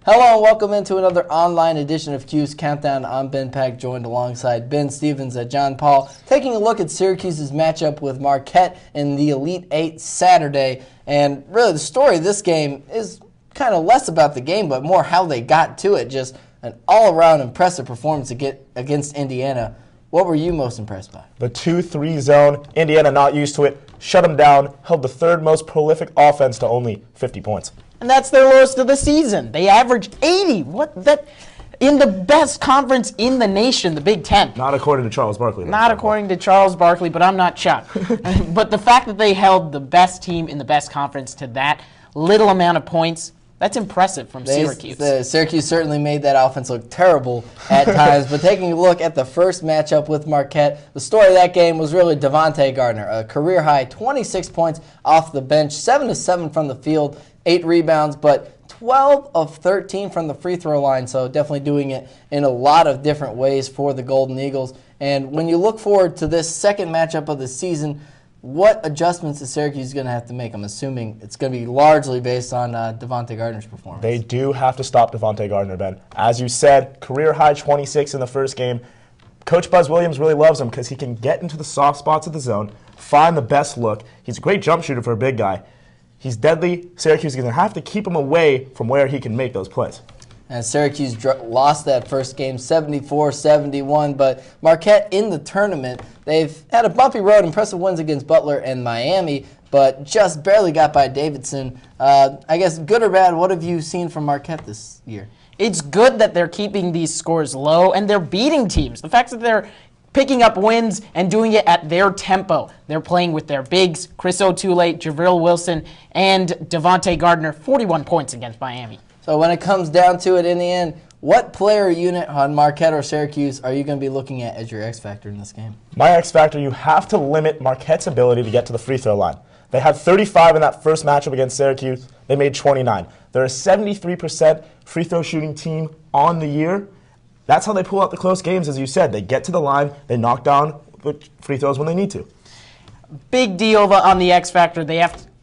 Hello and welcome into another online edition of Cuse Countdown. I'm Ben Peck, joined alongside Ben Stevens at John Paul, taking a look at Syracuse's matchup with Marquette in the Elite Eight Saturday. And really the story of this game is kind of less about the game, but more how they got to it. Just an all-around impressive performance against Indiana. What were you most impressed by? The 2-3 zone, Indiana not used to it, shut them down, held the third most prolific offense to only 50 points. And that's their lowest of the season. They averaged 80. In the best conference in the nation, the Big Ten. Not according to Charles Barkley. Not according to Charles Barkley, but I'm not shocked. But the fact that they held the best team in the best conference to that little amount of points, that's impressive from Syracuse. Syracuse certainly made that offense look terrible at times, but taking a look at the first matchup with Marquette, the story of that game was really Devontae Gardner, a career-high 26 points off the bench, 7 of 7 from the field, 8 rebounds, but 12 of 13 from the free throw line, so definitely doing it in a lot of different ways for the Golden Eagles. And when you look forward to this second matchup of the season, what adjustments is Syracuse going to have to make? I'm assuming it's going to be largely based on Devontae Gardner's performance. They do have to stop Devontae Gardner, Ben. As you said, career-high 26 in the first game. Coach Buzz Williams really loves him because he can get into the soft spots of the zone, find the best look. He's a great jump shooter for a big guy. He's deadly. Syracuse is going to have to keep him away from where he can make those plays. And Syracuse lost that first game 74-71, but Marquette in the tournament, they've had a bumpy road, impressive wins against Butler and Miami, but just barely got by Davidson. I guess good or bad, what have you seen from Marquette this year? It's good that they're keeping these scores low and they're beating teams. The fact that they're picking up wins and doing it at their tempo. They're playing with their bigs, Chris O'Toole, Javril Wilson, and Devontae Gardner, 41 points against Miami. So when it comes down to it in the end, what player unit on Marquette or Syracuse are you going to be looking at as your X factor in this game? My X factor, you have to limit Marquette's ability to get to the free throw line. They had 35 in that first matchup against Syracuse. They made 29. They're a 73% free throw shooting team on the year. That's how they pull out the close games, as you said. They get to the line, they knock down the free throws when they need to. Big deal on the X factor.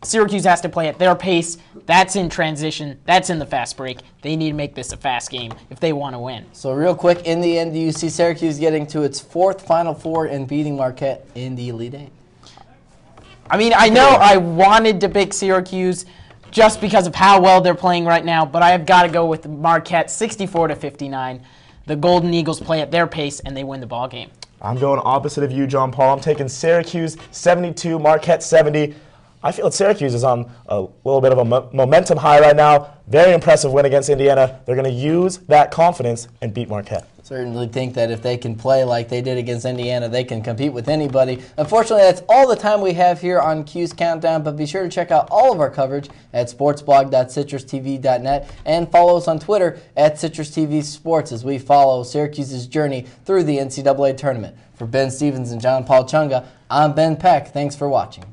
Syracuse has to play at their pace. That's in transition. That's in the fast break. They need to make this a fast game if they want to win. So real quick, in the end, do you see Syracuse getting to its fourth Final Four and beating Marquette in the Elite Eight? I mean, I know I wanted to pick Syracuse just because of how well they're playing right now, but I have got to go with Marquette 64-59. The Golden Eagles play at their pace, and they win the ball game. I'm going opposite of you, John Paul. I'm taking Syracuse 72, Marquette 70. I feel that Syracuse is on a little bit of a momentum high right now. Very impressive win against Indiana. They're going to use that confidence and beat Marquette. Certainly think that if they can play like they did against Indiana, they can compete with anybody. Unfortunately, that's all the time we have here on Cuse Countdown, but be sure to check out all of our coverage at sportsblog.citrustv.net and follow us on Twitter at CitrusTV Sports as we follow Syracuse's journey through the NCAA tournament. For Ben Stevens and John Paul Chunga, I'm Ben Peck. Thanks for watching.